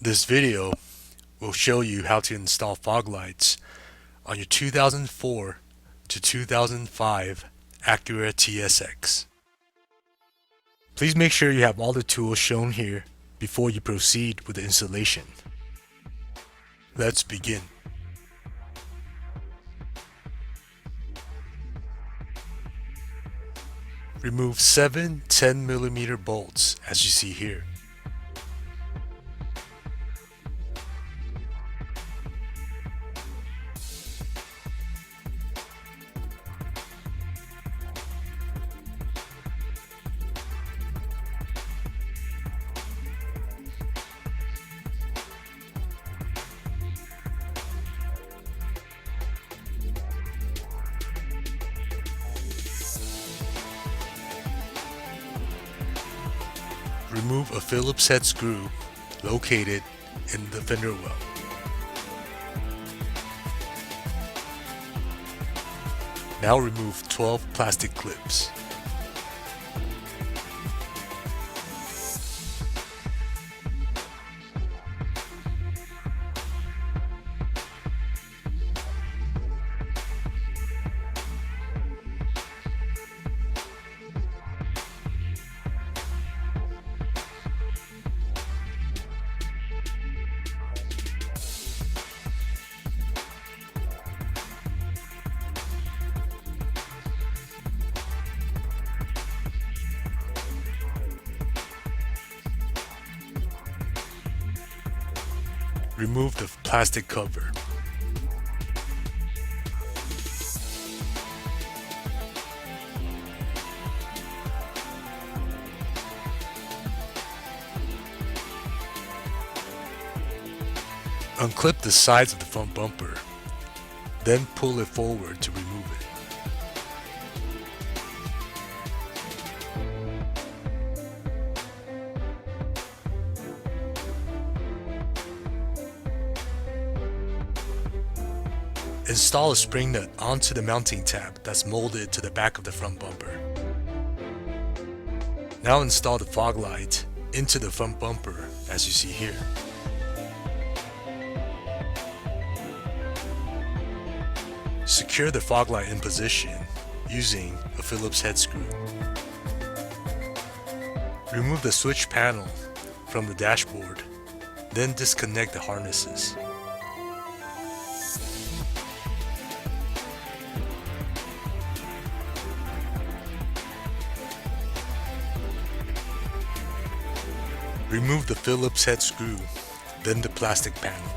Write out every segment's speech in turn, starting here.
This video will show you how to install fog lights on your 2004 to 2005 Acura Tsx. Please make sure you have all the tools shown here before you proceed with the installation. Let's begin. Remove 7 10mm bolts as you see here. Remove a Phillips head screw located in the fender well. Now remove 12 plastic clips. Remove the plastic cover. Unclip the sides of the front bumper, then pull it forward to remove it. Install a spring nut onto the mounting tab that's molded to the back of the front bumper. Now install the fog light into the front bumper as you see here. Secure the fog light in position using a Phillips head screw. Remove the switch panel from the dashboard, then disconnect the harnesses. Remove the Phillips head screw, then the plastic panel.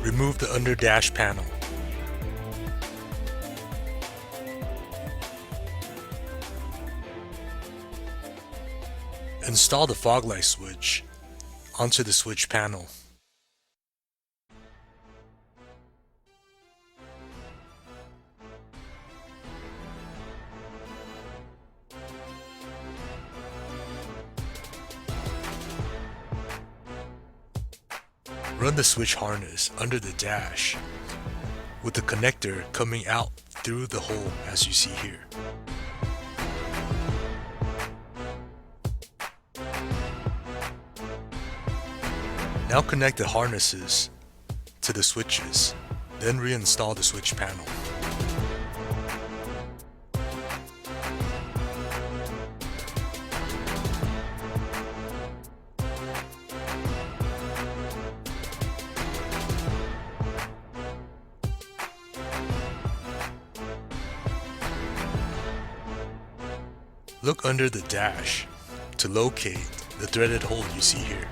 Remove the under dash panel. Install the fog light switch onto the switch panel. Run the switch harness under the dash with the connector coming out through the hole as you see here. Now connect the harnesses to the switches, then reinstall the switch panel. Look under the dash to locate the threaded hole you see here.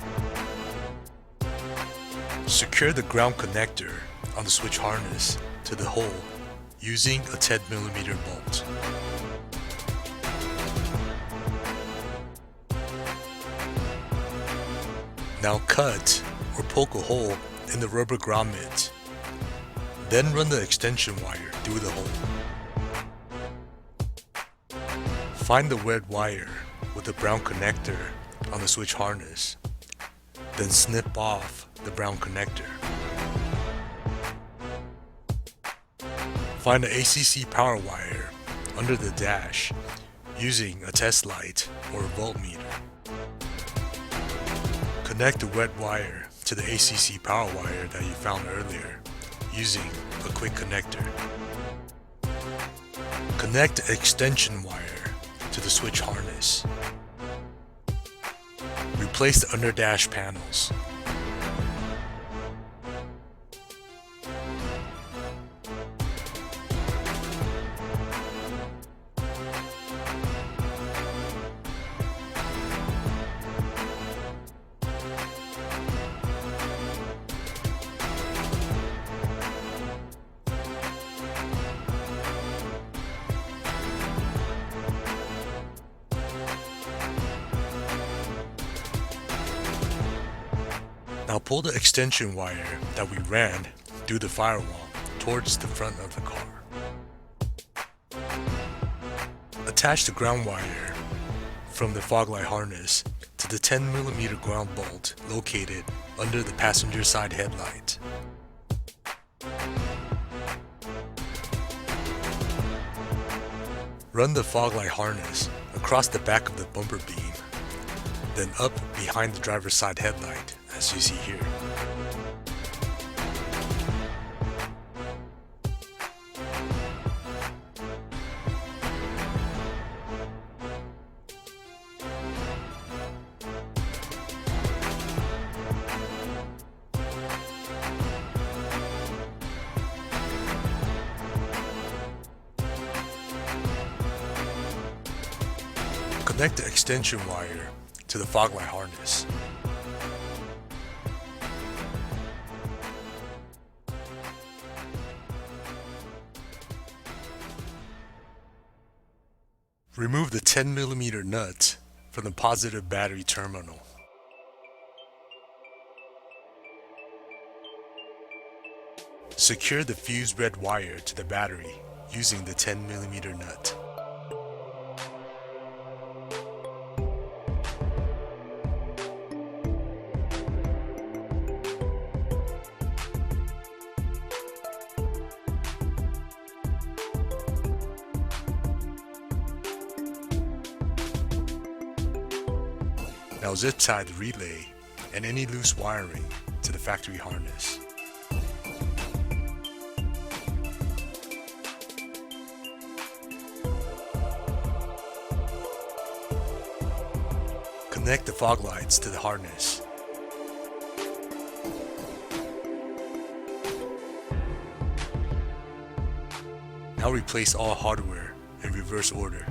Secure the ground connector on the switch harness to the hole using a 10mm bolt. Now cut or poke a hole in the rubber grommet, then run the extension wire through the hole. Find the red wire with the brown connector on the switch harness, then snip off the brown connector. Find the ACC power wire under the dash using a test light or a voltmeter. Connect the wet wire to the ACC power wire that you found earlier using a quick connector. Connect the extension wire to the switch harness. Replace the under dash panels. Now pull the extension wire that we ran through the firewall towards the front of the car. Attach the ground wire from the fog light harness to the 10mm ground bolt located under the passenger side headlight. Run the fog light harness across the back of the bumper beam, then up behind the driver's side headlight, as you see here. Connect the extension wire to the fog light harness. Remove the 10mm nut from the positive battery terminal. Secure the fused red wire to the battery using the 10mm nut. Now zip tie the relay and any loose wiring to the factory harness. Connect the fog lights to the harness. Now replace all hardware in reverse order.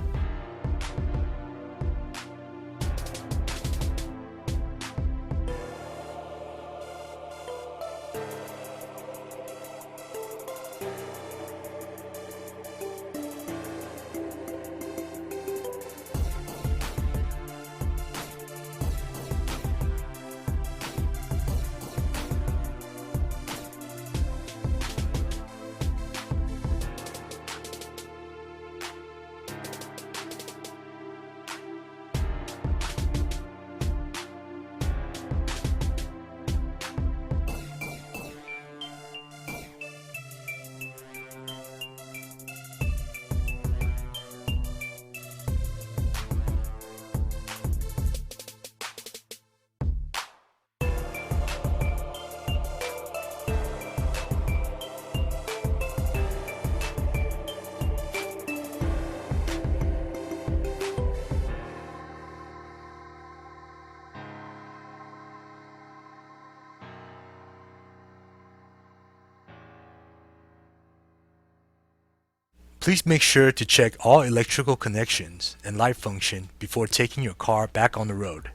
Please make sure to check all electrical connections and light function before taking your car back on the road.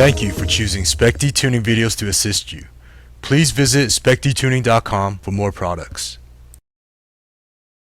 Thank you for choosing Specdtuning videos to assist you. Please visit specdtuning.com for more products.